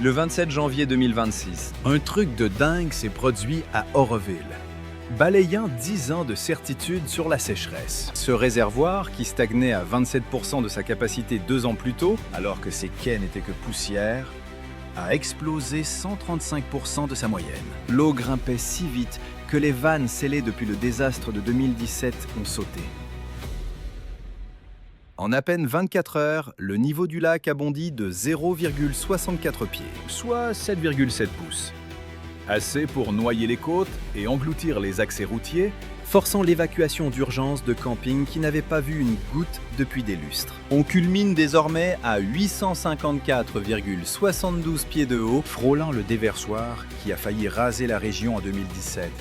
Le 27 janvier 2026, un truc de dingue s'est produit à Oroville, balayant 10 ans de certitude sur la sécheresse. Ce réservoir, qui stagnait à 27% de sa capacité 2 ans plus tôt, alors que ses quais n'étaient que poussière, a explosé 135% de sa moyenne. L'eau grimpait si vite que les vannes scellées depuis le désastre de 2017 ont sauté. En à peine 24 heures, le niveau du lac a bondi de 0,64 pieds, soit 7,7 pouces. Assez pour noyer les côtes et engloutir les accès routiers, forçant l'évacuation d'urgence de campings qui n'avaient pas vu une goutte depuis des lustres. On culmine désormais à 854,72 pieds de haut, frôlant le déversoir qui a failli raser la région en 2017,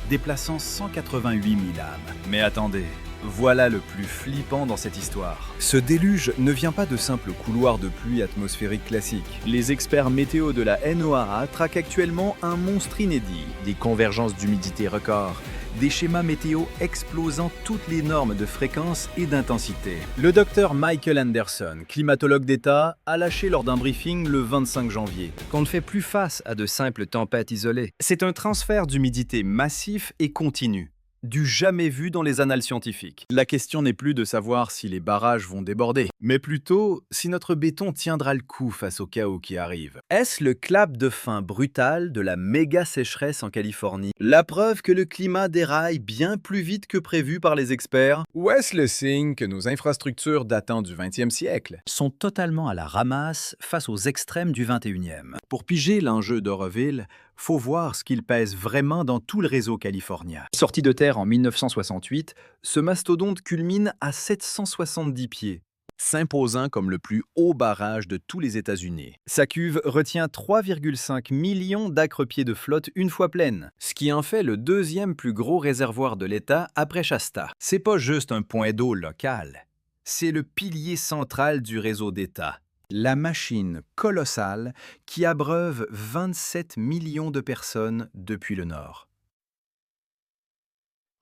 déplaçant 188 000 âmes. Mais attendez, voilà le plus flippant dans cette histoire. Ce déluge ne vient pas de simples couloirs de pluie atmosphérique classiques. Les experts météo de la NOAA traquent actuellement un monstre inédit, des convergences d'humidité records, des schémas météo explosant toutes les normes de fréquence et d'intensité. Le docteur Michael Anderson, climatologue d'État, a lâché lors d'un briefing le 25 janvier qu'on ne fait plus face à de simples tempêtes isolées. C'est un transfert d'humidité massif et continu, du jamais vu dans les annales scientifiques. La question n'est plus de savoir si les barrages vont déborder, mais plutôt si notre béton tiendra le coup face au chaos qui arrive. Est-ce le clap de fin brutal de la méga sécheresse en Californie? La preuve que le climat déraille bien plus vite que prévu par les experts? Ou est-ce le signe que nos infrastructures datant du 20e siècle sont totalement à la ramasse face aux extrêmes du 21e? Pour piger l'enjeu d'Oroville, faut voir ce qu'il pèse vraiment dans tout le réseau californien. Sorti de terre en 1968, ce mastodonte culmine à 770 pieds, s'imposant comme le plus haut barrage de tous les États-Unis. Sa cuve retient 3,5 millions d'acre-pieds de flotte une fois pleine, ce qui en fait le deuxième plus gros réservoir de l'État après Shasta. C'est pas juste un point d'eau local, c'est le pilier central du réseau d'État. La machine colossale qui abreuve 27 millions de personnes depuis le nord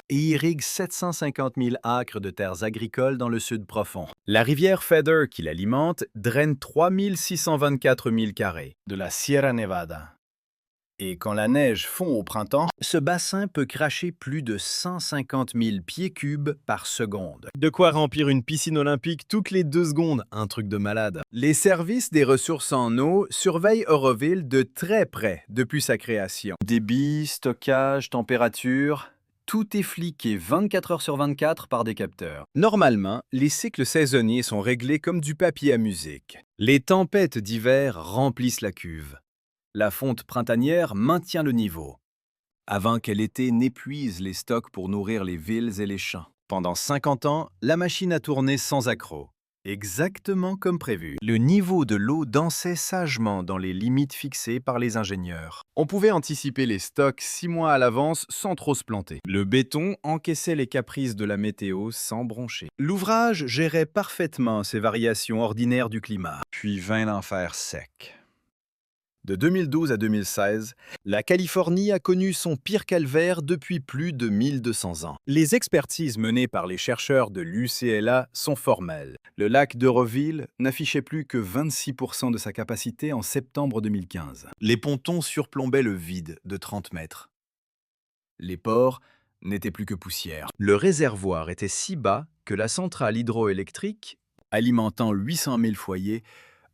et irrigue 750 000 acres de terres agricoles dans le sud profond. La rivière Feather qui l'alimente draine 3 624 000 carrés de la Sierra Nevada. Et quand la neige fond au printemps, ce bassin peut cracher plus de 150 000 pieds cubes par seconde. De quoi remplir une piscine olympique toutes les 2 secondes, un truc de malade. Les services des ressources en eau surveillent Oroville de très près depuis sa création. Débit, stockage, température, tout est fliqué 24 heures sur 24 par des capteurs. Normalement, les cycles saisonniers sont réglés comme du papier à musique. Les tempêtes d'hiver remplissent la cuve. La fonte printanière maintient le niveau, avant que l'été n'épuise les stocks pour nourrir les villes et les champs. Pendant 50 ans, la machine a tourné sans accroc, exactement comme prévu. Le niveau de l'eau dansait sagement dans les limites fixées par les ingénieurs. On pouvait anticiper les stocks 6 mois à l'avance sans trop se planter. Le béton encaissait les caprices de la météo sans broncher. L'ouvrage gérait parfaitement ces variations ordinaires du climat, puis vint l'enfer sec. De 2012 à 2016, la Californie a connu son pire calvaire depuis plus de 1200 ans. Les expertises menées par les chercheurs de l'UCLA sont formelles. Le lac d'Oroville n'affichait plus que 26% de sa capacité en septembre 2015. Les pontons surplombaient le vide de 30 mètres. Les ports n'étaient plus que poussière. Le réservoir était si bas que la centrale hydroélectrique, alimentant 800 000 foyers,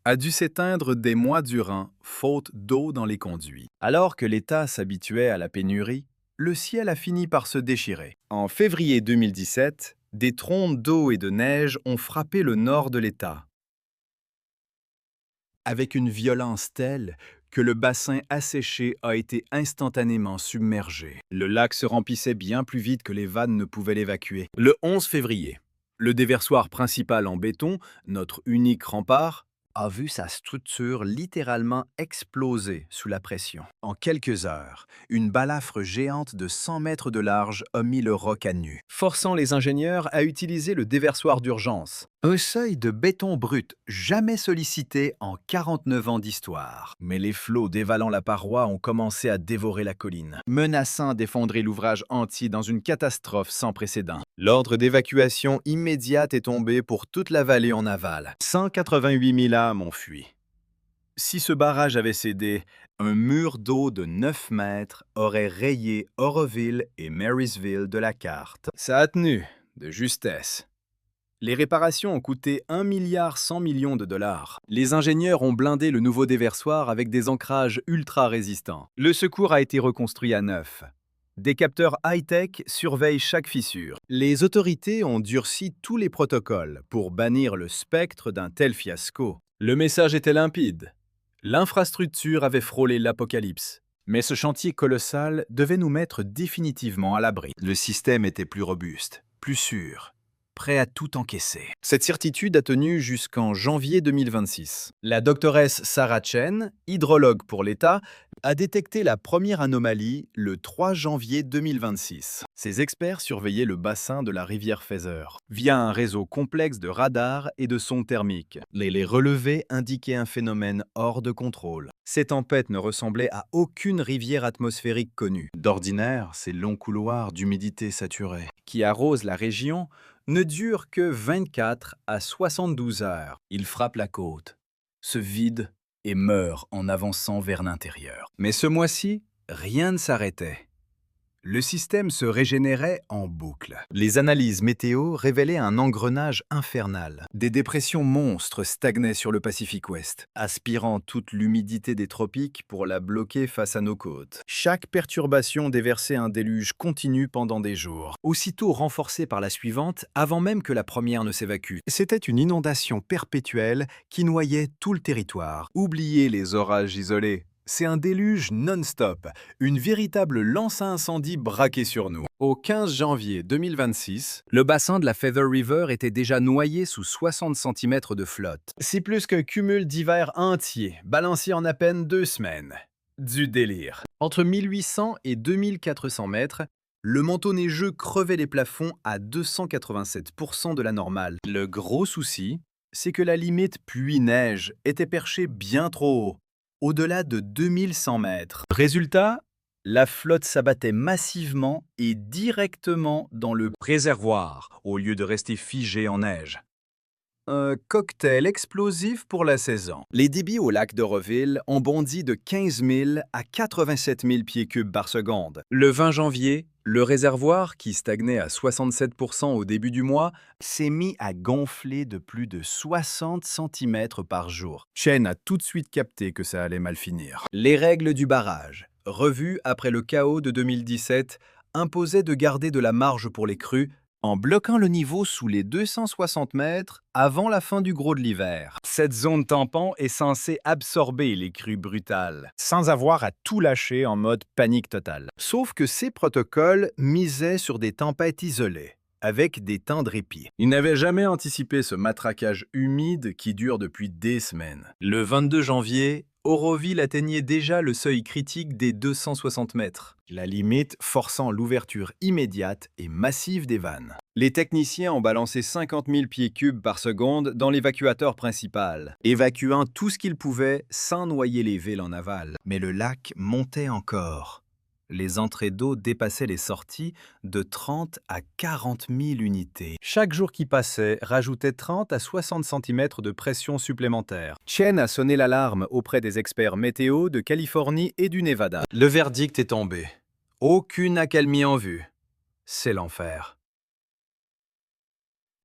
a dû s'éteindre des mois durant, faute d'eau dans les conduits. Alors que l'État s'habituait à la pénurie, le ciel a fini par se déchirer. En février 2017, des trombes d'eau et de neige ont frappé le nord de l'État, avec une violence telle que le bassin asséché a été instantanément submergé. Le lac se remplissait bien plus vite que les vannes ne pouvaient l'évacuer. Le 11 février, le déversoir principal en béton, notre unique rempart, a vu sa structure littéralement exploser sous la pression. En quelques heures, une balafre géante de 100 mètres de large a mis le roc à nu, forçant les ingénieurs à utiliser le déversoir d'urgence. Un seuil de béton brut jamais sollicité en 49 ans d'histoire. Mais les flots dévalant la paroi ont commencé à dévorer la colline, menaçant d'effondrer l'ouvrage entier dans une catastrophe sans précédent. L'ordre d'évacuation immédiate est tombé pour toute la vallée en aval. 188 000 âmes ont fui. Si ce barrage avait cédé, un mur d'eau de 9 mètres aurait rayé Oroville et Marysville de la carte. Ça a tenu, de justesse. Les réparations ont coûté 1,1 milliard de dollars. Les ingénieurs ont blindé le nouveau déversoir avec des ancrages ultra résistants. Le secours a été reconstruit à neuf. Des capteurs high-tech surveillent chaque fissure. Les autorités ont durci tous les protocoles pour bannir le spectre d'un tel fiasco. Le message était limpide. L'infrastructure avait frôlé l'apocalypse. Mais ce chantier colossal devait nous mettre définitivement à l'abri. Le système était plus robuste, plus sûr, prêt à tout encaisser. Cette certitude a tenu jusqu'en janvier 2026. La doctoresse Sarah Chen, hydrologue pour l'État, a détecté la première anomalie le 3 janvier 2026. Ses experts surveillaient le bassin de la rivière Feather via un réseau complexe de radars et de sondes thermiques. Les relevés indiquaient un phénomène hors de contrôle. Ces tempêtes ne ressemblaient à aucune rivière atmosphérique connue. D'ordinaire, ces longs couloirs d'humidité saturée qui arrosent la région ne durent que 24 à 72 heures. Ils frappent la côte, se vident et meurent en avançant vers l'intérieur. Mais ce mois-ci, rien ne s'arrêtait. Le système se régénérait en boucle. Les analyses météo révélaient un engrenage infernal. Des dépressions monstres stagnaient sur le Pacifique Ouest, aspirant toute l'humidité des tropiques pour la bloquer face à nos côtes. Chaque perturbation déversait un déluge continu pendant des jours, aussitôt renforcé par la suivante avant même que la première ne s'évacue. C'était une inondation perpétuelle qui noyait tout le territoire. Oubliez les orages isolés. C'est un déluge non-stop, une véritable lance à incendie braquée sur nous. Au 15 janvier 2026, le bassin de la Feather River était déjà noyé sous 60 cm de flotte. C'est plus qu'un cumul d'hiver entier, balancé en à peine 2 semaines. Du délire. Entre 1800 et 2400 mètres, le manteau neigeux crevait les plafonds à 287% de la normale. Le gros souci, c'est que la limite pluie-neige était perchée bien trop haut, au-delà de 2100 mètres. Résultat, la flotte s'abattait massivement et directement dans le réservoir, au lieu de rester figée en neige. Un cocktail explosif pour la saison. Les débits au lac d'Oroville ont bondi de 15 000 à 87 000 pieds cubes par seconde. Le 20 janvier, le réservoir, qui stagnait à 67% au début du mois, s'est mis à gonfler de plus de 60 cm par jour. Chen a tout de suite capté que ça allait mal finir. Les règles du barrage, revues après le chaos de 2017, imposaient de garder de la marge pour les crues en bloquant le niveau sous les 260 mètres avant la fin du gros de l'hiver. Cette zone tampon est censée absorber les crues brutales, sans avoir à tout lâcher en mode panique totale. Sauf que ces protocoles misaient sur des tempêtes isolées, avec des temps de répit. Ils n'avaient jamais anticipé ce matraquage humide qui dure depuis des semaines. Le 22 janvier, Oroville atteignait déjà le seuil critique des 260 mètres, la limite forçant l'ouverture immédiate et massive des vannes. Les techniciens ont balancé 50 000 pieds cubes par seconde dans l'évacuateur principal, évacuant tout ce qu'ils pouvaient sans noyer les villes en aval. Mais le lac montait encore. Les entrées d'eau dépassaient les sorties de 30 à 40 000 unités. Chaque jour qui passait rajoutait 30 à 60 cm de pression supplémentaire. Chen a sonné l'alarme auprès des experts météo de Californie et du Nevada. Le verdict est tombé. Aucune accalmie en vue. C'est l'enfer.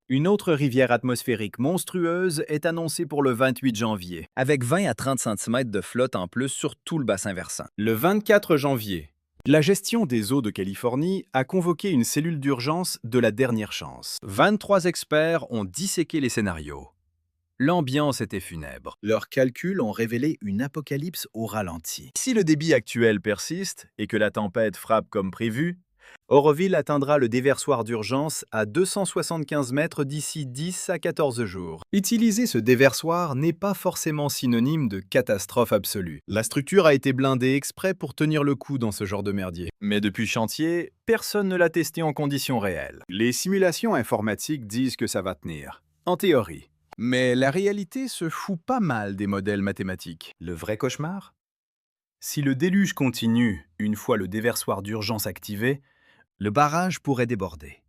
Une autre rivière atmosphérique monstrueuse est annoncée pour le 28 janvier, avec 20 à 30 cm de flotte en plus sur tout le bassin versant. Le 24 janvier, la gestion des eaux de Californie a convoqué une cellule d'urgence de la dernière chance. 23 experts ont disséqué les scénarios. L'ambiance était funèbre. Leurs calculs ont révélé une apocalypse au ralenti. Si le débit actuel persiste et que la tempête frappe comme prévu, Oroville atteindra le déversoir d'urgence à 275 mètres d'ici 10 à 14 jours. Utiliser ce déversoir n'est pas forcément synonyme de catastrophe absolue. La structure a été blindée exprès pour tenir le coup dans ce genre de merdier. Mais depuis chantier, personne ne l'a testé en conditions réelles. Les simulations informatiques disent que ça va tenir, en théorie. Mais la réalité se fout pas mal des modèles mathématiques. Le vrai cauchemar? Si le déluge continue une fois le déversoir d'urgence activé, le barrage pourrait déborder.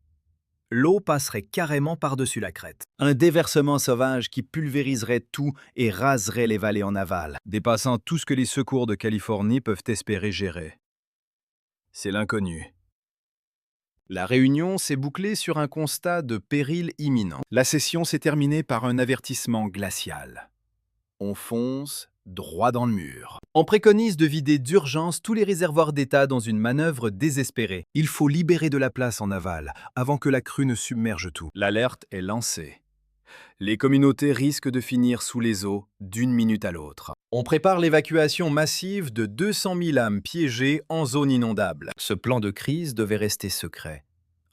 l'eau passerait carrément par-dessus la crête. Un déversement sauvage qui pulvériserait tout et raserait les vallées en aval, dépassant tout ce que les secours de Californie peuvent espérer gérer. C'est l'inconnu. La réunion s'est bouclée sur un constat de péril imminent. La session s'est terminée par un avertissement glacial. On fonce droit dans le mur. On préconise de vider d'urgence tous les réservoirs d'État dans une manœuvre désespérée. Il faut libérer de la place en aval, avant que la crue ne submerge tout. L'alerte est lancée. Les communautés risquent de finir sous les eaux d'une minute à l'autre. On prépare l'évacuation massive de 200 000 âmes piégées en zone inondable. Ce plan de crise devait rester secret,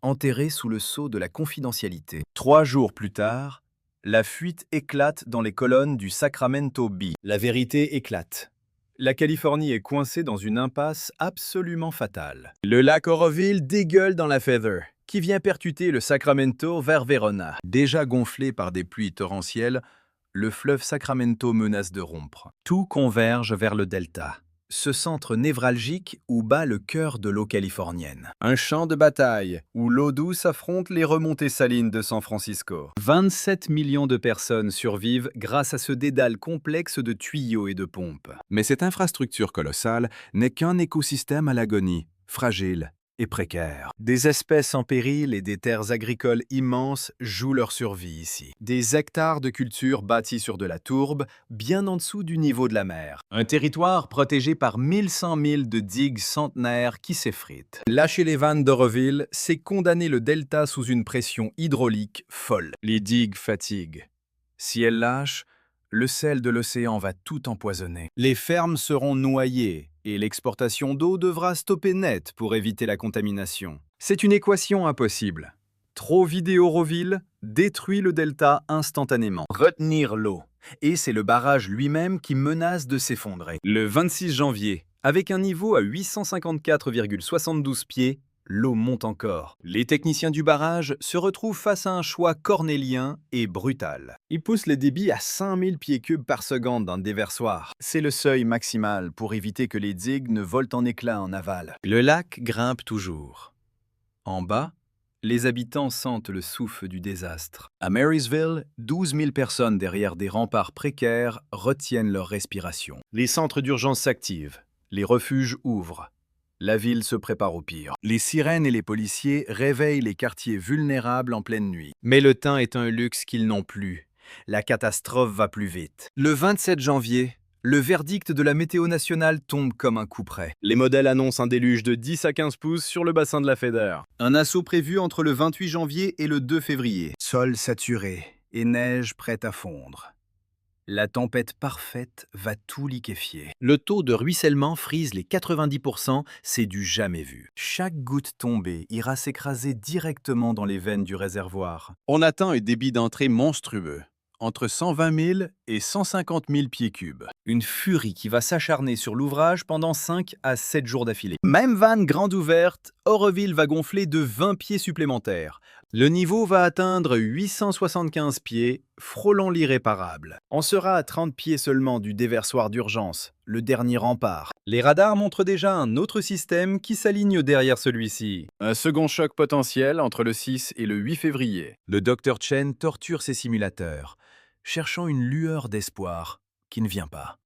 enterré sous le sceau de la confidentialité. 3 jours plus tard, la fuite éclate dans les colonnes du Sacramento Bee. La vérité éclate. La Californie est coincée dans une impasse absolument fatale. Le lac Oroville dégueule dans la Feather, qui vient percuter le Sacramento vers Verona. Déjà gonflé par des pluies torrentielles, le fleuve Sacramento menace de rompre. Tout converge vers le delta, ce centre névralgique où bat le cœur de l'eau californienne. Un champ de bataille où l'eau douce affronte les remontées salines de San Francisco. 27 millions de personnes survivent grâce à ce dédale complexe de tuyaux et de pompes. Mais cette infrastructure colossale n'est qu'un écosystème à l'agonie, fragile et précaire. Des espèces en péril et des terres agricoles immenses jouent leur survie ici. Des hectares de cultures bâties sur de la tourbe, bien en dessous du niveau de la mer. Un territoire protégé par 1100 milles de digues centenaires qui s'effritent. Lâcher les vannes d'Oroville, c'est condamner le delta sous une pression hydraulique folle. Les digues fatiguent. Si elles lâchent, le sel de l'océan va tout empoisonner. Les fermes seront noyées et l'exportation d'eau devra stopper net pour éviter la contamination. C'est une équation impossible. Trop vider Oroville détruit le delta instantanément. Retenir l'eau. Et c'est le barrage lui-même qui menace de s'effondrer. Le 26 janvier, avec un niveau à 854,72 pieds, l'eau monte encore. Les techniciens du barrage se retrouvent face à un choix cornélien et brutal. Ils poussent les débits à 5000 pieds cubes par seconde dans le déversoir. C'est le seuil maximal pour éviter que les digues ne volent en éclats en aval. Le lac grimpe toujours. En bas, les habitants sentent le souffle du désastre. À Marysville, 12 000 personnes derrière des remparts précaires retiennent leur respiration. Les centres d'urgence s'activent. Les refuges ouvrent. La ville se prépare au pire. Les sirènes et les policiers réveillent les quartiers vulnérables en pleine nuit. Mais le temps est un luxe qu'ils n'ont plus. La catastrophe va plus vite. Le 27 janvier, le verdict de la météo nationale tombe comme un coup près. Les modèles annoncent un déluge de 10 à 15 pouces sur le bassin de la Feather. Un assaut prévu entre le 28 janvier et le 2 février. Sol saturé et neige prête à fondre. La tempête parfaite va tout liquéfier. Le taux de ruissellement frise les 90%, c'est du jamais vu. Chaque goutte tombée ira s'écraser directement dans les veines du réservoir. On atteint un débit d'entrée monstrueux, entre 120 000 et 150 000 pieds cubes. Une furie qui va s'acharner sur l'ouvrage pendant 5 à 7 jours d'affilée. Même vanne grande ouverte, Oroville va gonfler de 20 pieds supplémentaires. Le niveau va atteindre 875 pieds, frôlant l'irréparable. On sera à 30 pieds seulement du déversoir d'urgence, le dernier rempart. Les radars montrent déjà un autre système qui s'aligne derrière celui-ci. Un second choc potentiel entre le 6 et le 8 février. Le Dr Chen torture ses simulateurs, cherchant une lueur d'espoir qui ne vient pas.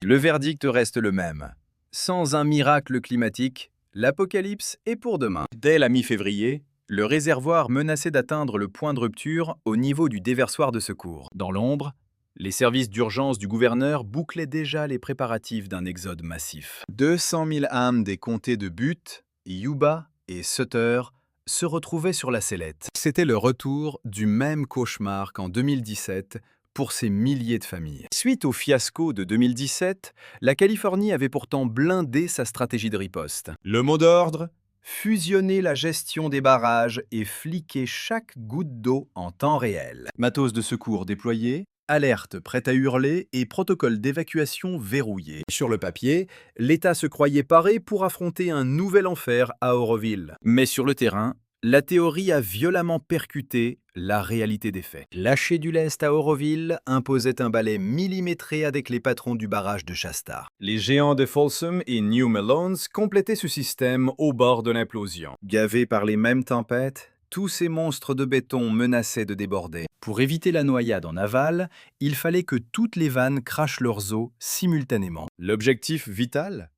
Le verdict reste le même. Sans un miracle climatique, l'apocalypse est pour demain. Dès la mi-février, le réservoir menaçait d'atteindre le point de rupture au niveau du déversoir de secours. Dans l'ombre, les services d'urgence du gouverneur bouclaient déjà les préparatifs d'un exode massif. 200 000 âmes des comtés de Butte, Yuba et Sutter se retrouvaient sur la sellette. C'était le retour du même cauchemar qu'en 2017 pour ces milliers de familles. Suite au fiasco de 2017, la Californie avait pourtant blindé sa stratégie de riposte. Le mot d'ordre: fusionner la gestion des barrages et fliquer chaque goutte d'eau en temps réel. Matos de secours déployés, alerte prête à hurler et protocole d'évacuation verrouillé. Sur le papier, l'État se croyait paré pour affronter un nouvel enfer à Oroville. Mais sur le terrain, la théorie a violemment percuté la réalité des faits. Lâcher du lest à Oroville imposait un balai millimétré avec les patrons du barrage de Shasta. Les géants de Folsom et New Melones complétaient ce système au bord de l'implosion. Gavés par les mêmes tempêtes, Tous ces monstres de béton menaçaient de déborder. Pour éviter la noyade en aval, il fallait que toutes les vannes crachent leurs eaux simultanément. L'objectif vital?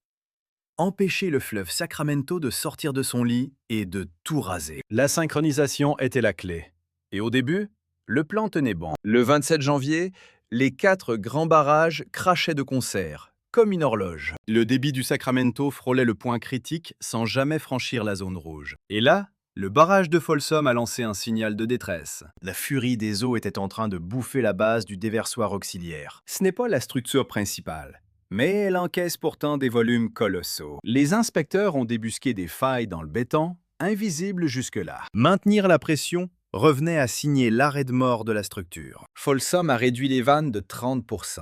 Empêcher le fleuve Sacramento de sortir de son lit et de tout raser. La synchronisation était la clé. Et au début, le plan tenait bon. Le 27 janvier, les 4 grands barrages crachaient de concert, comme une horloge. Le débit du Sacramento frôlait le point critique sans jamais franchir la zone rouge. Et là, le barrage de Folsom a lancé un signal de détresse. La furie des eaux était en train de bouffer la base du déversoir auxiliaire. Ce n'est pas la structure principale, mais elle encaisse pourtant des volumes colossaux. Les inspecteurs ont débusqué des failles dans le béton, invisibles jusque-là. Maintenir la pression revenait à signer l'arrêt de mort de la structure. Folsom a réduit les vannes de 30%,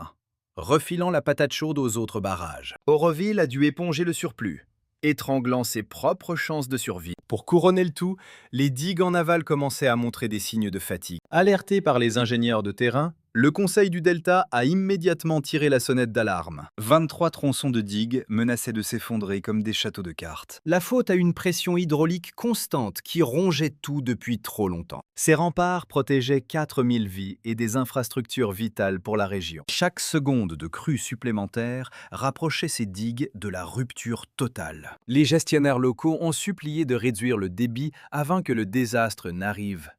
refilant la patate chaude aux autres barrages. Oroville a dû éponger le surplus, étranglant ses propres chances de survie. Pour couronner le tout, les digues en aval commençaient à montrer des signes de fatigue. Alerté par les ingénieurs de terrain, le Conseil du Delta a immédiatement tiré la sonnette d'alarme. 23 tronçons de digues menaçaient de s'effondrer comme des châteaux de cartes. La faute à une pression hydraulique constante qui rongeait tout depuis trop longtemps. Ces remparts protégeaient 4000 vies et des infrastructures vitales pour la région. Chaque seconde de crue supplémentaire rapprochait ces digues de la rupture totale. Les gestionnaires locaux ont supplié de réduire le débit avant que le désastre n'arrive.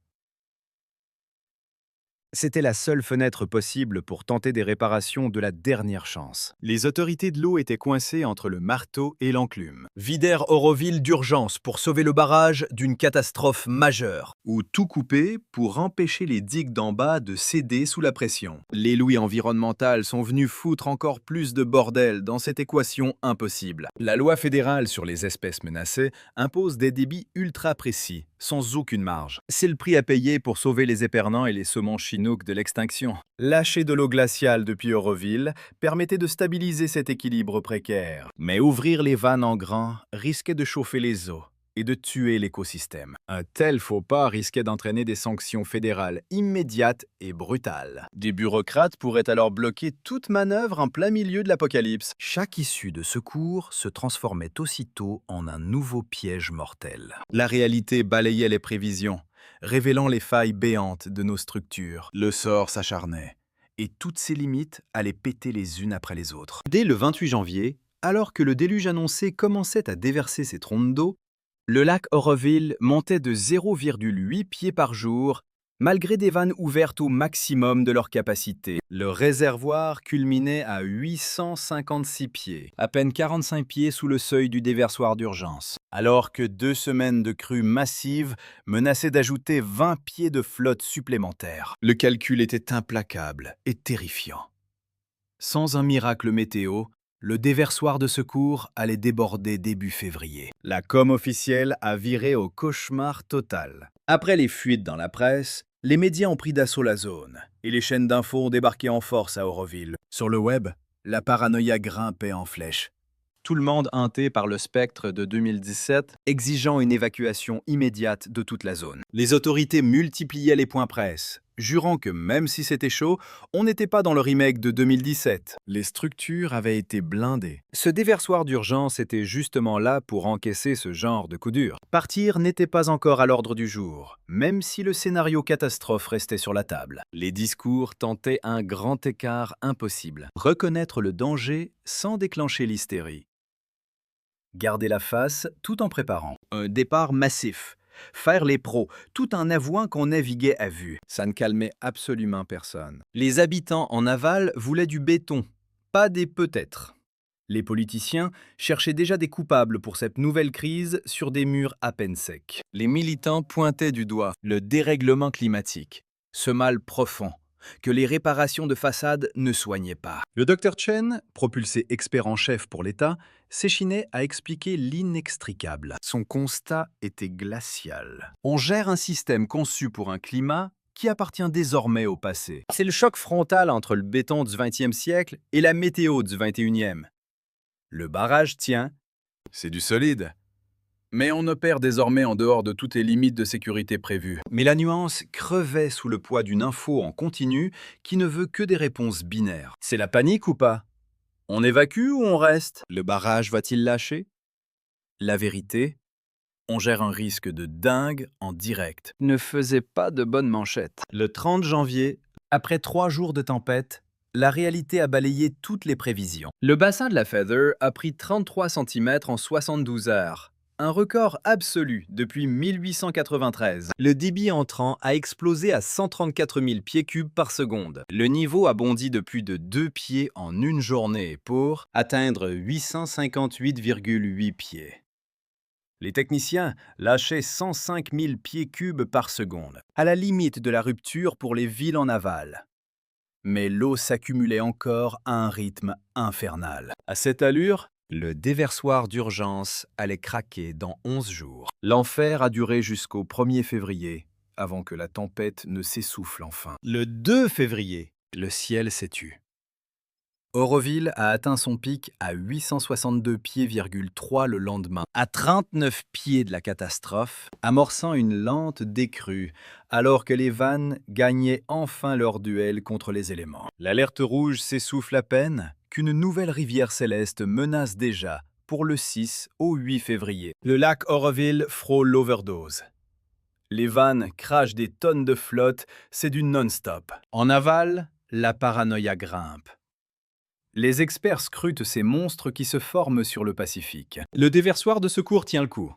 C'était la seule fenêtre possible pour tenter des réparations de la dernière chance. Les autorités de l'eau étaient coincées entre le marteau et l'enclume. Vidèrent Oroville d'urgence pour sauver le barrage d'une catastrophe majeure, ou tout couper pour empêcher les digues d'en bas de céder sous la pression. Les louis environnementales sont venus foutre encore plus de bordel dans cette équation impossible. La loi fédérale sur les espèces menacées impose des débits ultra précis, sans aucune marge. C'est le prix à payer pour sauver les épergnants et les saumons chinook de l'extinction. Lâcher de l'eau glaciale depuis Oroville permettait de stabiliser cet équilibre précaire. Mais ouvrir les vannes en grand risquait de chauffer les eaux et de tuer l'écosystème. Un tel faux pas risquait d'entraîner des sanctions fédérales immédiates et brutales. Des bureaucrates pourraient alors bloquer toute manœuvre en plein milieu de l'apocalypse. Chaque issue de secours se transformait aussitôt en un nouveau piège mortel. La réalité balayait les prévisions, révélant les failles béantes de nos structures. Le sort s'acharnait, et toutes ses limites allaient péter les unes après les autres. Dès le 28 janvier, alors que le déluge annoncé commençait à déverser ses trompes d'eau, le lac Oroville montait de 0,8 pieds par jour, malgré des vannes ouvertes au maximum de leur capacité. Le réservoir culminait à 856 pieds, à peine 45 pieds sous le seuil du déversoir d'urgence, alors que 2 semaines de crue massive menaçaient d'ajouter 20 pieds de flotte supplémentaire. Le calcul était implacable et terrifiant. Sans un miracle météo, le déversoir de secours allait déborder début février. La com officielle a viré au cauchemar total. Après les fuites dans la presse, les médias ont pris d'assaut la zone et les chaînes d'infos ont débarqué en force à Oroville. Sur le web, la paranoïa grimpait en flèche. Tout le monde hanté par le spectre de 2017, exigeant une évacuation immédiate de toute la zone. Les autorités multipliaient les points presse, jurant que même si c'était chaud, on n'était pas dans le remake de 2017. Les structures avaient été blindées. Ce déversoir d'urgence était justement là pour encaisser ce genre de coup dur. Partir n'était pas encore à l'ordre du jour, même si le scénario catastrophe restait sur la table. Les discours tentaient un grand écart impossible. Reconnaître le danger sans déclencher l'hystérie. Garder la face tout en préparant. Un départ massif. Faire les pros, tout en avouant qu'on naviguait à vue. Ça ne calmait absolument personne. Les habitants en aval voulaient du béton, pas des peut-être. Les politiciens cherchaient déjà des coupables pour cette nouvelle crise sur des murs à peine secs. Les militants pointaient du doigt le dérèglement climatique, ce mal profond que les réparations de façade ne soignaient pas. Le Dr Chen, propulsé expert en chef pour l'État, s'échinait à expliquer l'inextricable. Son constat était glacial. On gère un système conçu pour un climat qui appartient désormais au passé. C'est le choc frontal entre le béton du 20e siècle et la météo du 21e. Le barrage tient, c'est du solide. Mais on opère désormais en dehors de toutes les limites de sécurité prévues. Mais la nuance crevait sous le poids d'une info en continu qui ne veut que des réponses binaires. C'est la panique ou pas? On évacue ou on reste? Le barrage va-t-il lâcher? La vérité, On gère un risque de dingue en direct. Ne faisait pas de bonnes manchettes. Le 30 janvier, après 3 jours de tempête, la réalité a balayé toutes les prévisions. Le bassin de la Feather a pris 33 cm en 72 heures. Un record absolu depuis 1893. Le débit entrant a explosé à 134 000 pieds cubes par seconde. Le niveau a bondi de plus de 2 pieds en une journée pour atteindre 858,8 pieds. Les techniciens lâchaient 105 000 pieds cubes par seconde, à la limite de la rupture pour les villes en aval. Mais l'eau s'accumulait encore à un rythme infernal. À cette allure, le déversoir d'urgence allait craquer dans 11 jours. L'enfer a duré jusqu'au 1er février, avant que la tempête ne s'essouffle enfin. Le 2 février, le ciel s'est tu. Oroville a atteint son pic à 862 pieds,3 le lendemain, à 39 pieds de la catastrophe, amorçant une lente décrue, alors que les vannes gagnaient enfin leur duel contre les éléments. L'alerte rouge s'essouffle à peine qu'une nouvelle rivière céleste menace déjà pour le 6 au 8 février. Le lac Oroville frôle l'overdose. Les vannes crachent des tonnes de flotte, c'est du non-stop. En aval, la paranoïa grimpe. Les experts scrutent ces monstres qui se forment sur le Pacifique. Le déversoir de secours tient le coup.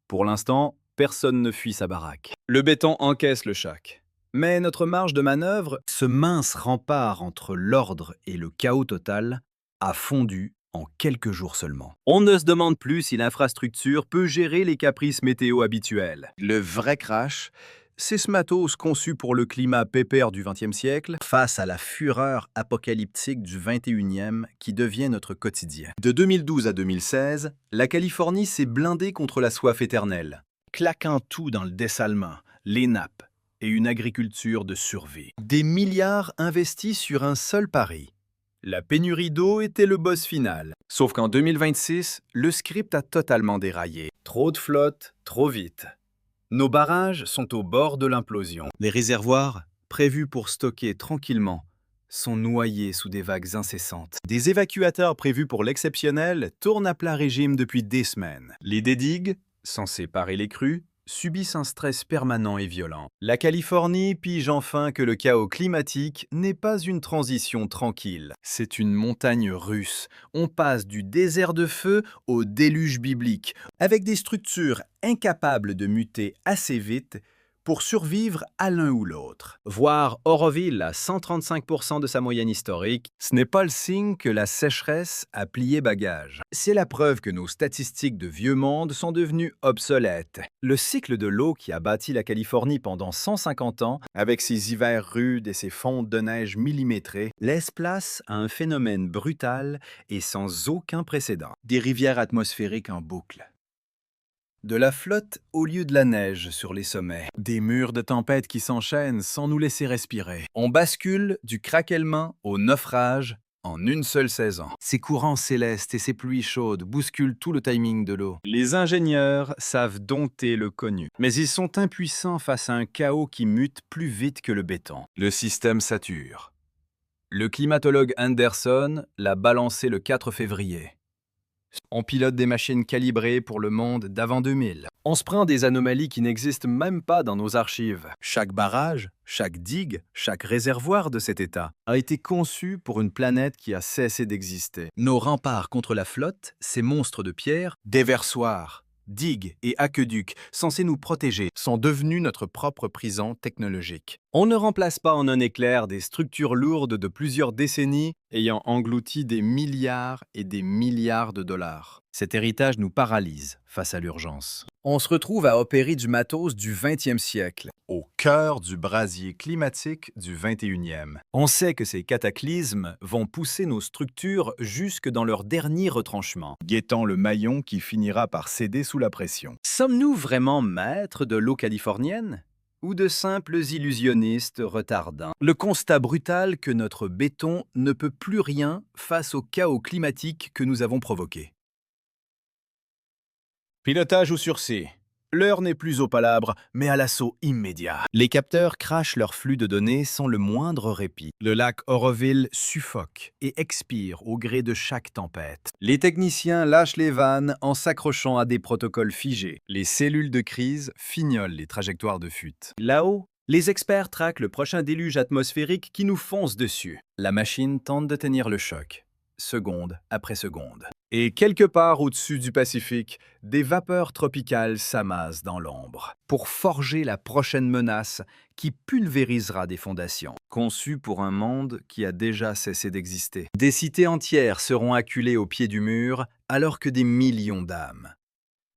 Pour l'instant, personne ne fuit sa baraque. Le béton encaisse le choc. Mais notre marge de manœuvre, ce mince rempart entre l'ordre et le chaos total, a fondu en quelques jours seulement. On ne se demande plus si l'infrastructure peut gérer les caprices météo habituels. Le vrai crash, c'est ce matos conçu pour le climat pépère du XXe siècle face à la fureur apocalyptique du XXIe qui devient notre quotidien. De 2012 à 2016, la Californie s'est blindée contre la soif éternelle, claquant tout dans le dessalement, les nappes et une agriculture de survie. Des milliards investis sur un seul pari. La pénurie d'eau était le boss final. Sauf qu'en 2026, le script a totalement déraillé. Trop de flotte, trop vite. Nos barrages sont au bord de l'implosion. Les réservoirs, prévus pour stocker tranquillement, sont noyés sous des vagues incessantes. Des évacuateurs prévus pour l'exceptionnel tournent à plat régime depuis des semaines. Les dédigues, censées parer les crues, subissent un stress permanent et violent. La Californie pige enfin que le chaos climatique n'est pas une transition tranquille. C'est une montagne russe. On passe du désert de feu au déluge biblique, avec des structures incapables de muter assez vite pour survivre à l'un ou l'autre. Voir Oroville à 135% de sa moyenne historique, ce n'est pas le signe que la sécheresse a plié bagage. C'est la preuve que nos statistiques de vieux monde sont devenues obsolètes. Le cycle de l'eau qui a bâti la Californie pendant 150 ans, avec ses hivers rudes et ses fontes de neige millimétrées, laisse place à un phénomène brutal et sans aucun précédent. Des rivières atmosphériques en boucle. De la flotte au lieu de la neige sur les sommets. Des murs de tempête qui s'enchaînent sans nous laisser respirer. On bascule du craquellement au naufrage en une seule saison. Ces courants célestes et ces pluies chaudes bousculent tout le timing de l'eau. Les ingénieurs savent dompter le connu, mais ils sont impuissants face à un chaos qui mute plus vite que le béton. Le système sature. Le climatologue Anderson l'a balancé le 4 février. On pilote des machines calibrées pour le monde d'avant 2000. On se prend des anomalies qui n'existent même pas dans nos archives. Chaque barrage, chaque digue, chaque réservoir de cet état a été conçu pour une planète qui a cessé d'exister. Nos remparts contre la flotte, ces monstres de pierre, déversoirs, digues et aqueducs censés nous protéger, sont devenus notre propre prison technologique. On ne remplace pas en un éclair des structures lourdes de plusieurs décennies ayant englouti des milliards et des milliards de dollars. Cet héritage nous paralyse face à l'urgence. On se retrouve à opérer du matos du 20e siècle, au cœur du brasier climatique du 21e. On sait que ces cataclysmes vont pousser nos structures jusque dans leur dernier retranchement, guettant le maillon qui finira par céder sous la pression. Sommes-nous vraiment maîtres de l'eau californienne ? Ou de simples illusionnistes retardants? Le constat brutal que notre béton ne peut plus rien face au chaos climatique que nous avons provoqué. Pilotage ou sursis? L'heure n'est plus aux palabres, mais à l'assaut immédiat. Les capteurs crachent leur flux de données sans le moindre répit. Le lac Oroville suffoque et expire au gré de chaque tempête. Les techniciens lâchent les vannes en s'accrochant à des protocoles figés. Les cellules de crise fignolent les trajectoires de fuite. Là-haut, les experts traquent le prochain déluge atmosphérique qui nous fonce dessus. La machine tente de tenir le choc, seconde après seconde. Et quelque part au-dessus du Pacifique, des vapeurs tropicales s'amassent dans l'ombre pour forger la prochaine menace qui pulvérisera des fondations, conçues pour un monde qui a déjà cessé d'exister. Des cités entières seront acculées au pied du mur alors que des millions d'âmes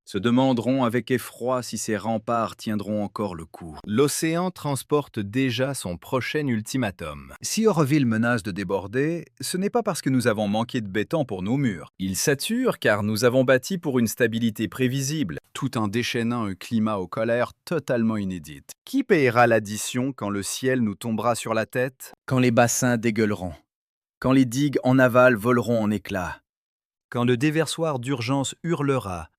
se demanderont avec effroi si ces remparts tiendront encore le coup. L'océan transporte déjà son prochain ultimatum. Si Orville menace de déborder, ce n'est pas parce que nous avons manqué de béton pour nos murs. Il sature car nous avons bâti pour une stabilité prévisible, tout en déchaînant un climat aux colères totalement inédites. Qui payera l'addition quand le ciel nous tombera sur la tête? Quand les bassins dégueuleront? Quand les digues en aval voleront en éclats? Quand le déversoir d'urgence hurlera?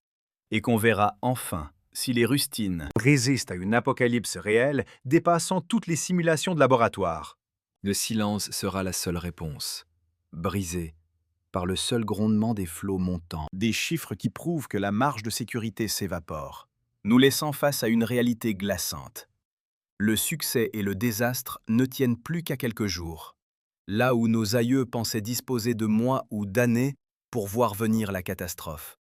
Et qu'on verra enfin si les rustines résistent à une apocalypse réelle dépassant toutes les simulations de laboratoire. Le silence sera la seule réponse, brisé par le seul grondement des flots montants, des chiffres qui prouvent que la marge de sécurité s'évapore, nous laissant face à une réalité glaçante. Le succès et le désastre ne tiennent plus qu'à quelques jours, là où nos aïeux pensaient disposer de mois ou d'années pour voir venir la catastrophe.